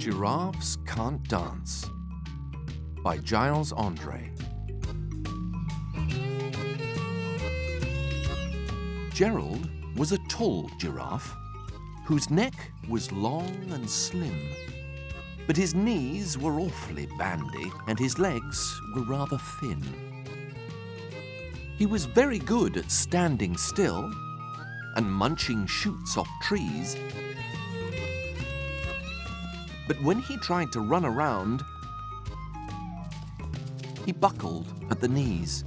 Giraffes Can't Dance by Giles Andre. Gerald was a tall giraffe whose neck was long and slim, but his knees were awfully bandy and his legs were rather thin. He was very good at standing still and munching shoots off trees, but when he tried to run around, he buckled at the knees.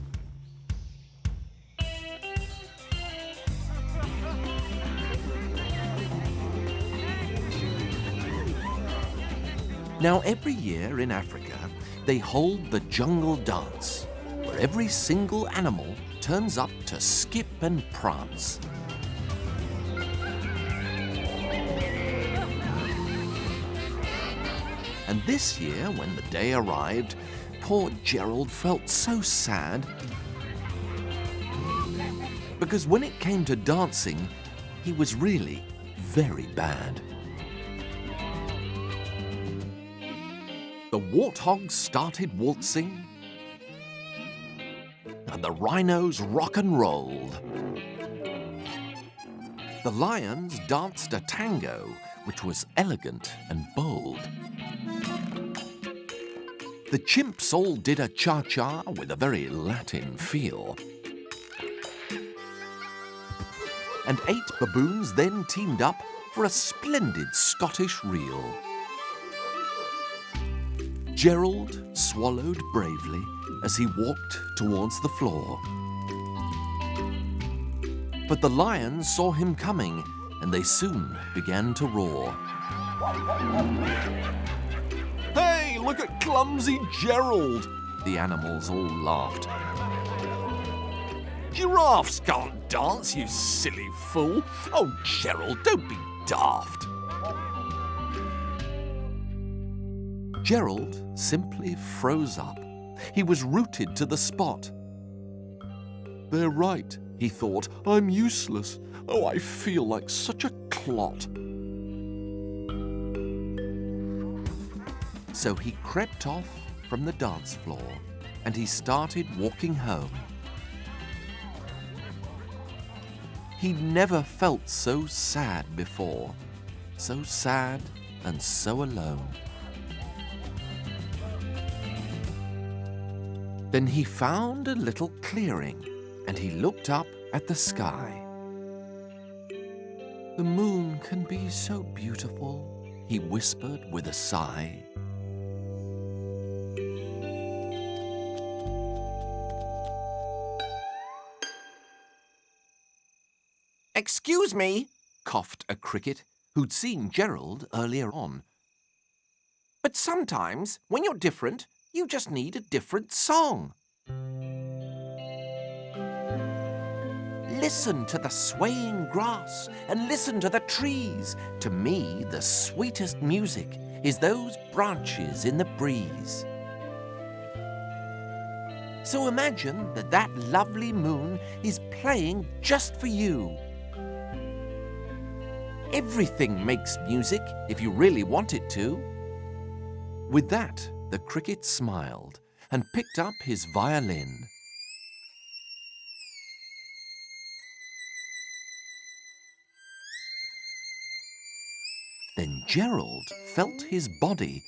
Now, every year in Africa, they hold the jungle dance, where every single animal turns up to skip and prance. And this year, when the day arrived, poor Gerald felt so sad, because when it came to dancing, he was really very bad. The warthogs started waltzing, and the rhinos rock and rolled. The lions danced a tango, which was elegant and bold. The chimps all did a cha-cha with a very Latin feel. And 8 baboons then teamed up for a splendid Scottish reel. Gerald swallowed bravely as he walked towards the floor. But the lions saw him coming, and they soon began to roar. "Hey, look at clumsy Gerald!" the animals all laughed. "Giraffes can't dance, you silly fool! Oh, Gerald, don't be daft!" Gerald simply froze up. He was rooted to the spot. "They're right," he thought. "I'm useless. Oh, I feel like such a clot." So he crept off from the dance floor and he started walking home. He'd never felt so sad before, so sad and so alone. Then he found a little clearing and he looked up at the sky. "The moon can be so beautiful," he whispered with a sigh. "Excuse me," coughed a cricket who'd seen Gerald earlier on. "But sometimes, when you're different, you just need a different song. Listen to the swaying grass and listen to the trees. To me, the sweetest music is those branches in the breeze. So imagine that that lovely moon is playing just for you. Everything makes music if you really want it to." With that, the cricket smiled and picked up his violin. Then Gerald felt his body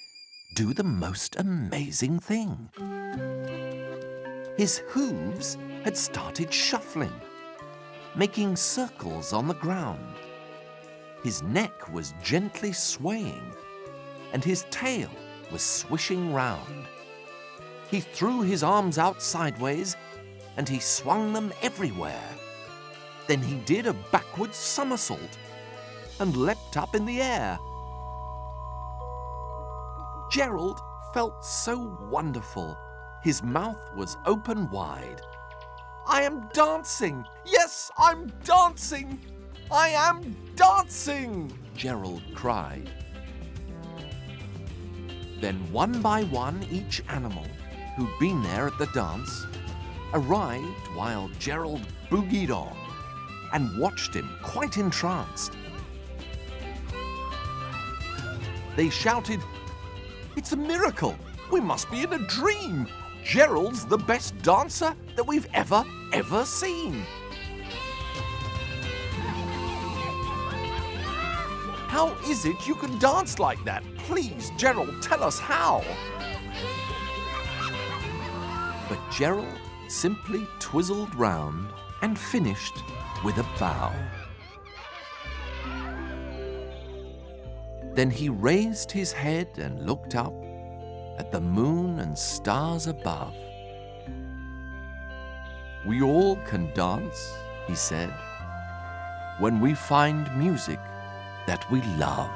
do the most amazing thing. His hooves had started shuffling, making circles on the ground. His neck was gently swaying, and his tail was swishing round. He threw his arms out sideways, and he swung them everywhere. Then he did a backward somersault and leapt up in the air. Gerald felt so wonderful. His mouth was open wide. "I am dancing! Yes, I'm dancing! I am dancing!" Gerald cried. Then one by one, each animal who'd been there at the dance arrived while Gerald boogied on and watched him quite entranced. They shouted, It's a miracle. We must be in a dream. Gerald's the best dancer that we've ever seen. How is it you can dance like that? Please, Gerald, tell us how. But Gerald simply twizzled round and finished with a bow. Then he raised his head and looked up at the moon and stars above. We all can dance, he said, when we find music that we love.